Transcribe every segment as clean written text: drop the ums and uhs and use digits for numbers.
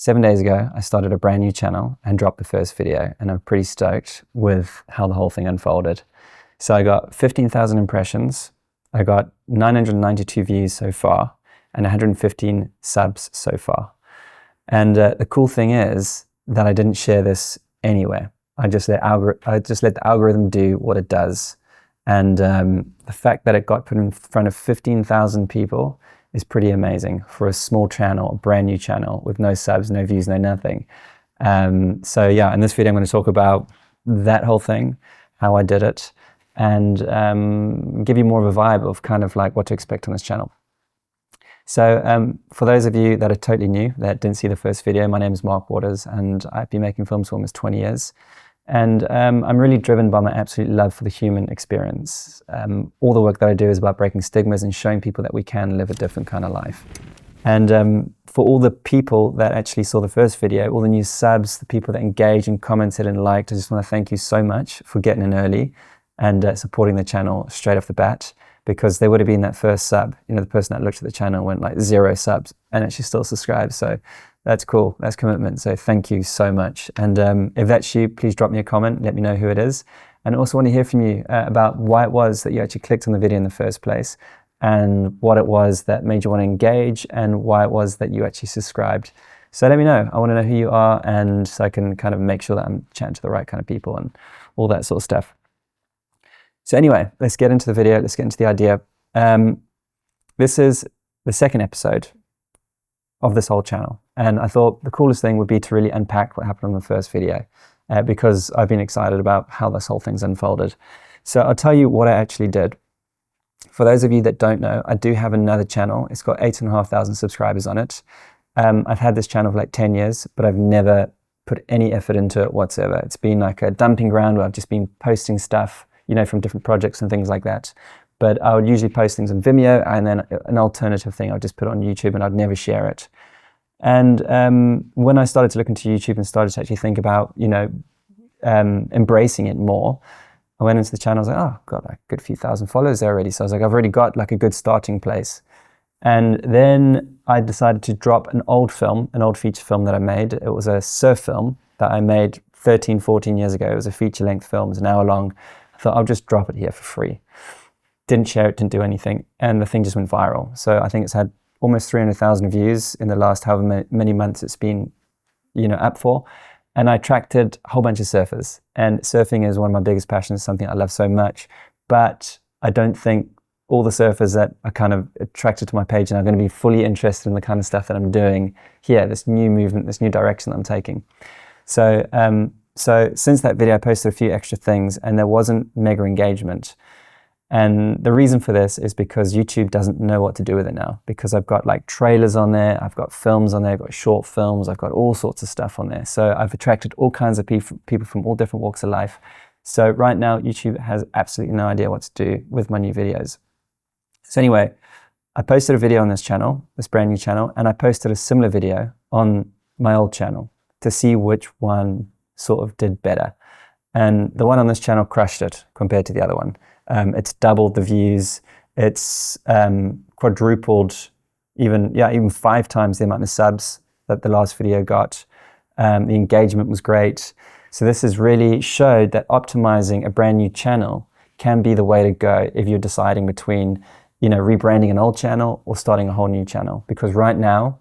7 days ago, I started a brand new channel and dropped the first video, and I'm pretty stoked with how the whole thing unfolded. So I got 15,000 impressions, I got 992 views so far, and 115 subs so far. And the cool thing is that I didn't share this anywhere. I just let the algorithm do what it does. And the fact that it got put in front of 15,000 people is pretty amazing for a small channel, a brand new channel with no subs, no views, no nothing. So yeah, in this video, I'm going to talk about that whole thing, how I did it, and give you more of a vibe of kind of like what to expect on this channel. So for those of you that are totally new, that didn't see the first video, my name is Mark Waters, and I've been making films for almost 20 years. And I'm really driven by my absolute love for the human experience. All the work that I do is about breaking stigmas and showing people that we can live a different kind of life. And for all the people that actually saw the first video, all the new subs, the people that engaged and commented and liked, I just want to thank you so much for getting in early and supporting the channel straight off the bat, because there would have been that first sub, you know, the person that looked at the channel went like 0 subs and actually still subscribed. So that's cool. That's commitment. So thank you so much. And if that's you, please drop me a comment. Let me know who it is. And I also want to hear from you about why it was that you actually clicked on the video in the first place, and what it was that made you want to engage, and why it was that you actually subscribed. So let me know. I want to know who you are, and so I can kind of make sure that I'm chatting to the right kind of people and all that sort of stuff. So anyway, let's get into the video. Let's get into the idea. This is the second episode of this whole channel. And I thought the coolest thing would be to really unpack what happened on the first video, because I've been excited about how this whole thing's unfolded. So I'll tell you what I actually did. For those of you that don't know, I do have another channel. It's got 8,500 subscribers on it. I've had this channel for like 10 years, but I've never put any effort into it whatsoever. It's been like a dumping ground where I've just been posting stuff, you know, from different projects and things like that. But I would usually post things on Vimeo, and then an alternative thing I would just put on YouTube, and I'd never share it. And when I started to look into YouTube and started to actually think about, you know, embracing it more, I went into the channel. I was like, oh, I've got like a good few thousand followers there already. So I was like, I've already got like a good starting place. And then I decided to drop an old film, an old feature film that I made. It was a surf film that I made 13, 14 years ago. It was a feature-length film. It was an hour long. I thought I'll just drop it here for free. Didn't share it, didn't do anything. And the thing just went viral. So I think it's had almost 300,000 views in the last however many months it's been, you know, up for. And I attracted a whole bunch of surfers. And surfing is one of my biggest passions, something I love so much. But I don't think all the surfers that are kind of attracted to my page and are going to be fully interested in the kind of stuff that I'm doing here, this new movement, this new direction that I'm taking. So, so since that video, I posted a few extra things, and there wasn't mega engagement. And the reason for this is because YouTube doesn't know what to do with it now, because I've got like trailers on there, I've got films on there, I've got short films, I've got all sorts of stuff on there. So I've attracted all kinds of people from all different walks of life. So right now, YouTube has absolutely no idea what to do with my new videos. So anyway, I posted a video on this channel, this brand new channel, and I posted a similar video on my old channel to see which one sort of did better. And the one on this channel crushed it compared to the other one. It's doubled the views. It's quadrupled, even 5 times the amount of subs that the last video got. The engagement was great. So this has really showed that optimizing a brand new channel can be the way to go if you're deciding between, you know, rebranding an old channel or starting a whole new channel. Because right now,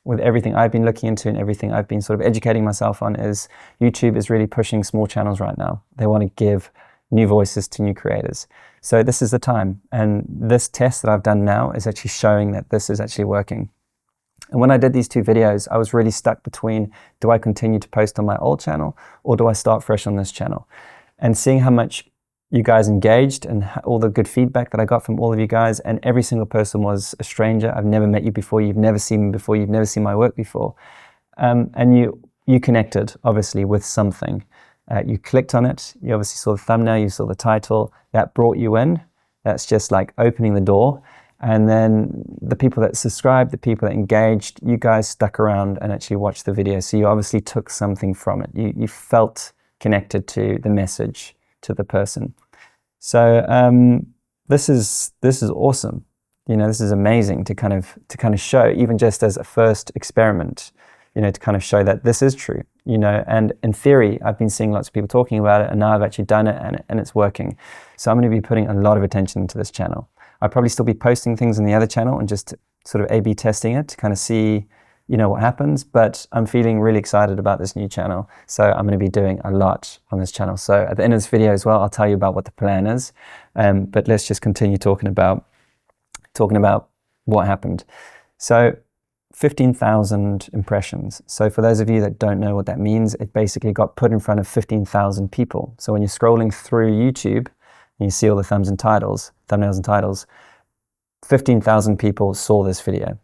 with everything I've been looking into and everything I've been sort of educating myself on, is YouTube is really pushing small channels right now. They want to give new voices to new creators. So this is the time. And this test that I've done now is actually showing that this is actually working. And when I did these 2 videos, I was really stuck between, do I continue to post on my old channel, or do I start fresh on this channel? And seeing how much you guys engaged and all the good feedback that I got from all of you guys, and every single person was a stranger. I've never met you before. You've never seen me before. You've never seen my work before. And you connected, obviously, with something. You clicked on it, you obviously saw the thumbnail, you saw the title, that brought you in. That's just like opening the door. And then the people that subscribed, the people that engaged, you guys stuck around and actually watched the video. So you obviously took something from it. You felt connected to the message, to the person. So this is awesome. You know, this is amazing to kind of show, even just as a first experiment, to kind of show that this is true, and in theory, I've been seeing lots of people talking about it, and now I've actually done it and it's working. So I'm going to be putting a lot of attention into this channel. I'll probably still be posting things on the other channel and just sort of A/B testing it to kind of see, what happens, but I'm feeling really excited about this new channel. So I'm going to be doing a lot on this channel. So at the end of this video as well, I'll tell you about what the plan is. But let's just continue talking about what happened. So 15,000 impressions. So for those of you that don't know what that means, it basically got put in front of 15,000 people. So when you're scrolling through YouTube and you see all the thumbnails and titles, 15,000 people saw this video.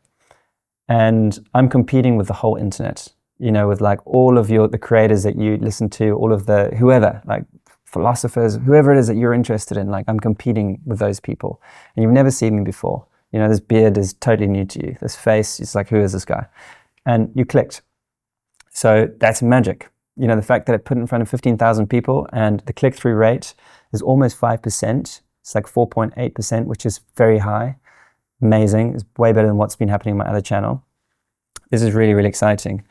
And I'm competing with the whole internet, with like all of the creators that you listen to, all of whoever, like philosophers, whoever it is that you're interested in, like I'm competing with those people. And you've never seen me before. This beard is totally new to you. This face, it's like, who is this guy? And you clicked. So that's magic. The fact that it put in front of 15,000 people and the click-through rate is almost 5%. It's like 4.8%, which is very high. Amazing. It's way better than what's been happening on my other channel. This is really, really exciting.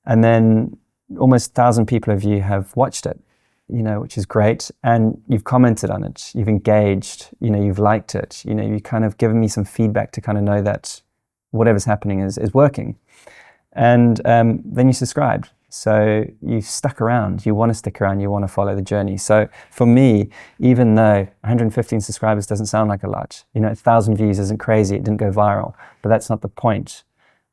And then almost 1,000 people of you have watched it, which is great. And you've commented on it. You've engaged, you've liked it. You've kind of given me some feedback to kind of know that whatever's happening is working. And then you subscribed. So you stuck around, you want to stick around, you want to follow the journey. So for me, even though 115 subscribers doesn't sound like a lot, 1,000 views isn't crazy, it didn't go viral, but that's not the point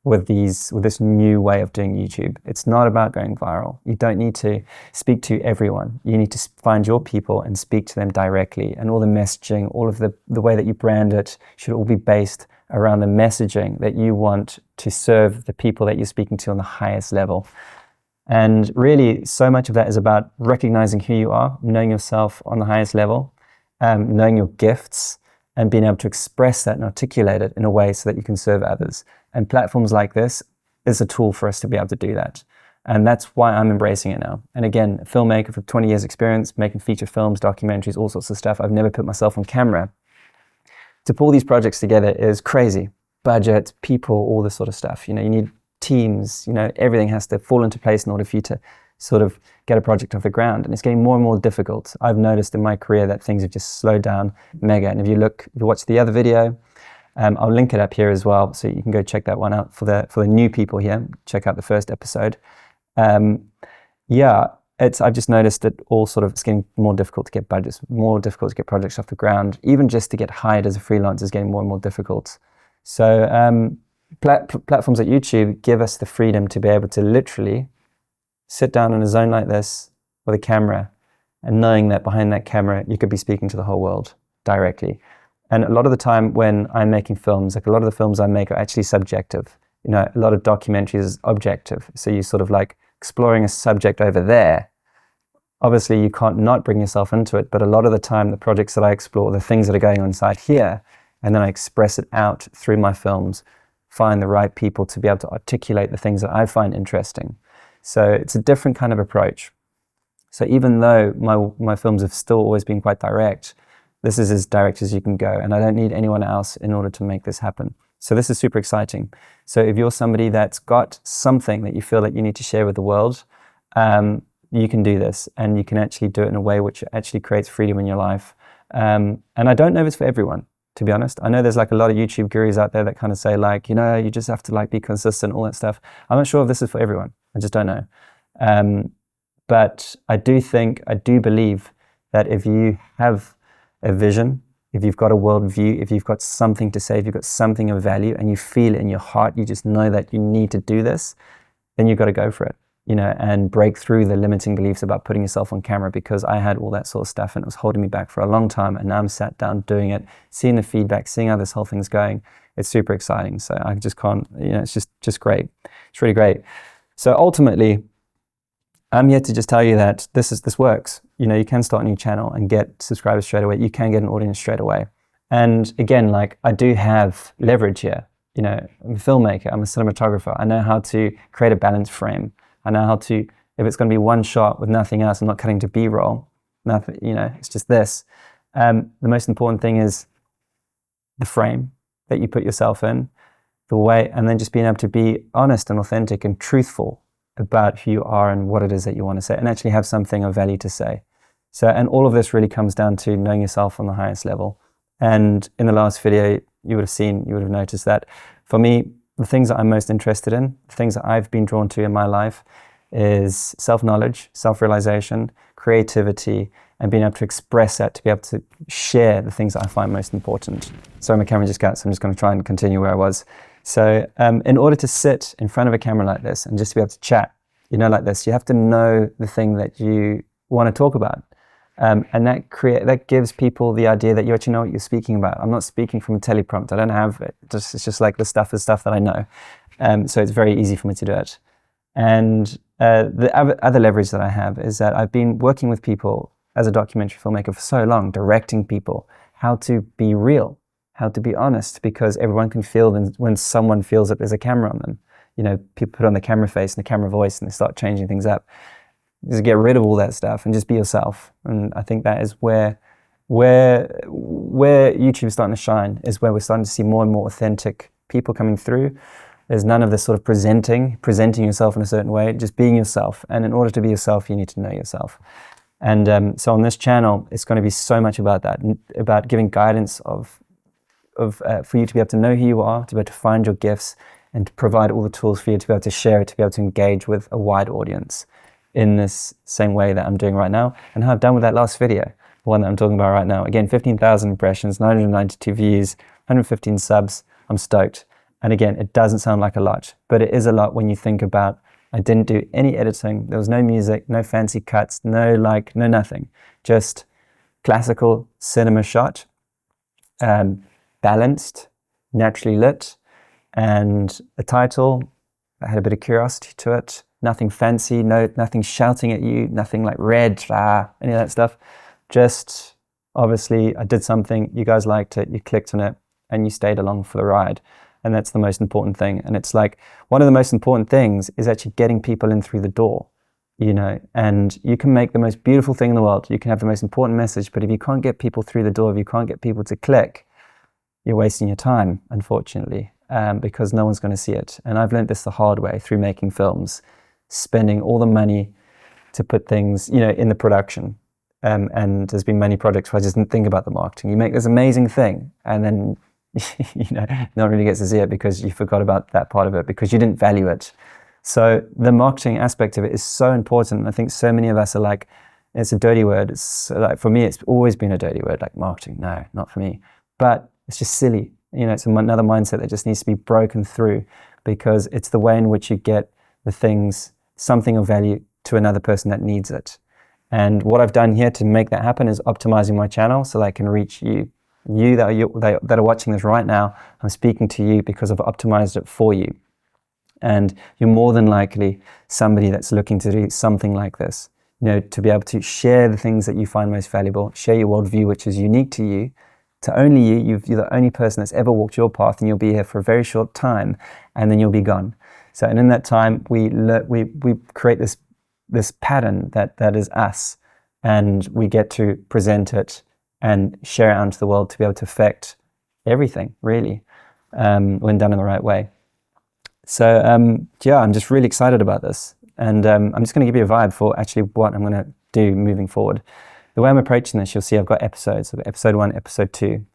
with this new way of doing YouTube. It's not about going viral. You don't need to speak to everyone. You need to find your people and speak to them directly, and all the messaging, all of the way that you brand it should all be based around the messaging that you want to serve the people that you're speaking to on the highest level. And really, so much of that is about recognizing who you are, knowing yourself on the highest level, knowing your gifts, and being able to express that and articulate it in a way so that you can serve others. And platforms like this is a tool for us to be able to do that. And that's why I'm embracing it now. And again, a filmmaker with 20 years experience, making feature films, documentaries, all sorts of stuff. I've never put myself on camera. To pull these projects together is crazy. Budget, people, all this sort of stuff. You need teams, everything has to fall into place in order for you to sort of get a project off the ground. And it's getting more and more difficult. I've noticed in my career that things have just slowed down mega. And if you watch the other video, I'll link it up here as well, so you can go check that one out for the new people here. Check out the first episode. I've just noticed that it's getting more difficult to get budgets, more difficult to get projects off the ground. Even just to get hired as a freelancer is getting more and more difficult. So platforms like YouTube give us the freedom to be able to literally sit down in a zone like this with a camera, and knowing that behind that camera you could be speaking to the whole world directly. And a lot of the time when I'm making films, like a lot of the films I make are actually subjective. A lot of documentaries is objective. So you're sort of like exploring a subject over there. Obviously you can't not bring yourself into it, but a lot of the time the projects that I explore, the things that are going on inside here, and then I express it out through my films, find the right people to be able to articulate the things that I find interesting. So it's a different kind of approach. So even though my films have still always been quite direct, this is as direct as you can go, and I don't need anyone else in order to make this happen. So this is super exciting. So if you're somebody that's got something that you feel like you need to share with the world, you can do this, and you can actually do it in a way which actually creates freedom in your life. And I don't know if it's for everyone, to be honest. I know there's like a lot of YouTube gurus out there that kind of say like, you just have to like be consistent, all that stuff. I'm not sure if this is for everyone. I just don't know. But I do believe that if you have a vision, if you've got a worldview, if you've got something to say, if you've got something of value and you feel it in your heart, you just know that you need to do this, then you've got to go for it, and break through the limiting beliefs about putting yourself on camera, because I had all that sort of stuff and it was holding me back for a long time. And now I'm sat down doing it, seeing the feedback, seeing how this whole thing's going. It's super exciting. So I just can't, it's just great. It's really great. So ultimately, I'm here to just tell you that this works. You can start a new channel and get subscribers straight away. You can get an audience straight away. And again, like I do have leverage here. I'm a filmmaker, I'm a cinematographer. I know how to create a balanced frame. I know how to, if it's going to be one shot with nothing else, I'm not cutting to B-roll. Nothing, it's just this. The most important thing is the frame that you put yourself in, the way, and then just being able to be honest and authentic and truthful about who you are and what it is that you want to say, and actually have something of value to say. So, and all of this really comes down to knowing yourself on the highest level. And in the last video, you would have noticed that for me, the things that I'm most interested in, the things that I've been drawn to in my life, is self-knowledge, self-realization, creativity, and being able to express that, to be able to share the things that I find most important. Sorry, my camera just got, so I'm just going to try and continue where I was. So in order to sit in front of a camera like this and just to be able to chat, like this, you have to know the thing that you want to talk about. And that gives people the idea that you actually know what you're speaking about. I'm not speaking from a teleprompter. I don't have it. It's just like the stuff that I know. So it's very easy for me to do it. And the other leverage that I have is that I've been working with people as a documentary filmmaker for so long, directing people how to be real, how to be honest, because everyone can feel when someone feels that there's a camera on them. People put on the camera face and the camera voice and they start changing things up. Just get rid of all that stuff and just be yourself. And I think that is where YouTube is starting to shine, is where we're starting to see more and more authentic people coming through. There's none of this sort of presenting yourself in a certain way, just being yourself. And in order to be yourself, you need to know yourself. And so on this channel, it's going to be so much about that, about giving guidance for you to be able to know who you are, to be able to find your gifts, and to provide all the tools for you to be able to share it, to be able to engage with a wide audience in this same way that I'm doing right now, and how I've done with that last video, the one that I'm talking about right now. Again, 15,000 impressions, 992 views, 115 subs. I'm stoked. And again, it doesn't sound like a lot, but it is a lot when you think about, I didn't do any editing. There was no music, no fancy cuts, no nothing. Just classical cinema shot, balanced, naturally lit, and a title that had a bit of curiosity to it. Nothing fancy, nothing shouting at you, nothing like red, any of that stuff. Just, obviously, I did something, you guys liked it, you clicked on it, and you stayed along for the ride. And that's the most important thing. And it's like, one of the most important things is actually getting people in through the door, and you can make the most beautiful thing in the world. You can have the most important message, but if you can't get people through the door, if you can't get people to click, you're wasting your time, unfortunately, because no one's going to see it. And I've learned this the hard way through making films, spending all the money to put things, in the production. And there's been many projects where I just didn't think about the marketing. You make this amazing thing, and then no one really gets to see it because you forgot about that part of it, because you didn't value it. So the marketing aspect of it is so important. And I think so many of us are like, it's a dirty word. It's like, for me, it's always been a dirty word, like marketing. No, not for me. But it's just silly. It's another mindset that just needs to be broken through, because it's the way in which you get the things, something of value to another person that needs it. And what I've done here to make that happen is optimizing my channel so that I can reach you that are watching this right now. I'm speaking to you because I've optimized it for you. And you're more than likely somebody that's looking to do something like this, to be able to share the things that you find most valuable, share your worldview, which is unique to you, to only you. You're the only person that's ever walked your path, and you'll be here for a very short time, and then you'll be gone. So, and in that time, we create this pattern that is us, and we get to present it and share it out into the world to be able to affect everything, really, when done in the right way. So, I'm just really excited about this. And I'm just going to give you a vibe for actually what I'm going to do moving forward. The way I'm approaching this, you'll see I've got episodes. I've got episode 1, episode 2.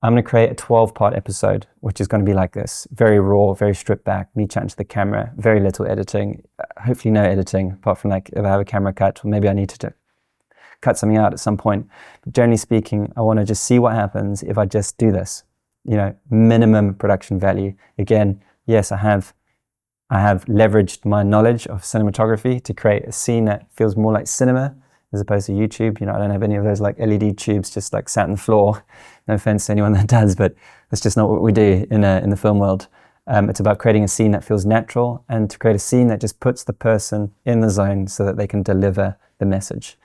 I'm going to create a 12-part episode, which is going to be like this. Very raw, very stripped back, me chatting to the camera, very little editing, hopefully no editing, apart from like if I have a camera cut, or maybe I need to cut something out at some point. But generally speaking, I want to just see what happens if I just do this. Minimum production value. Again, yes, I have leveraged my knowledge of cinematography to create a scene that feels more like cinema as opposed to YouTube. I don't have any of those like LED tubes just like sat on the floor. No offense to anyone that does, but that's just not what we do in the film world. It's about creating a scene that feels natural, and to create a scene that just puts the person in the zone so that they can deliver the message.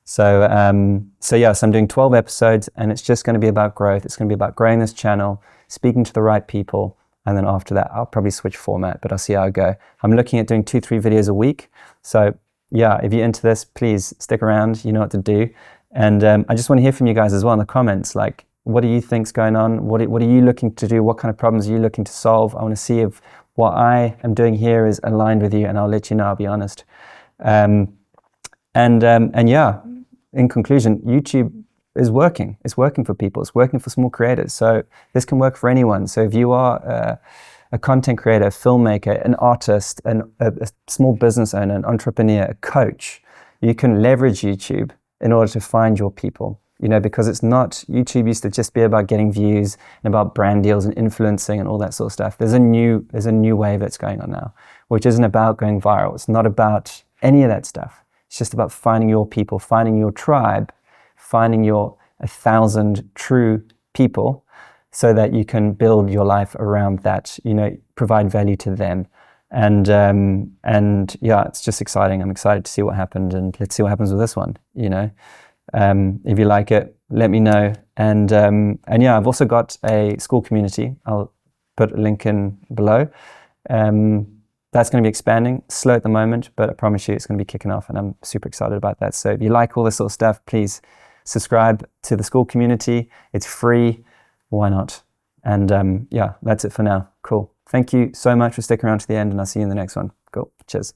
So I'm doing 12 episodes, and it's just going to be about growth. It's going to be about growing this channel, speaking to the right people, and then after that, I'll probably switch format, but I'll see how I go. I'm looking at doing 2-3 videos a week. So if you're into this, please stick around. You know what to do. And I just want to hear from you guys as well in the comments. Like, What do you think's going on? What are you looking to do? What kind of problems are you looking to solve? I want to see if what I am doing here is aligned with you, and I'll let you know. I'll be honest. And yeah, in conclusion, YouTube is working. It's working for people. It's working for small creators. So this can work for anyone. So if you are a content creator, a filmmaker, an artist, a small business owner, an entrepreneur, a coach, you can leverage YouTube in order to find your people. Because it's not, YouTube used to just be about getting views and about brand deals and influencing and all that sort of stuff. There's a new wave that's going on now, which isn't about going viral. It's not about any of that stuff. It's just about finding your people, finding your tribe, finding your 1,000 true people, so that you can build your life around that, provide value to them. And yeah, it's just exciting. I'm excited to see what happened, and let's see what happens with this one, If you like it, let me know. And yeah, I've also got a Skool community. I'll put a link in below. That's going to be expanding, slow at the moment, but I promise you it's going to be kicking off, and I'm super excited about that. So if you like all this sort of stuff, please subscribe to the Skool community. It's free. Why not? And yeah, that's it for now. Cool. Thank you so much for sticking around to the end, and I'll see you in the next one. Cool. Cheers.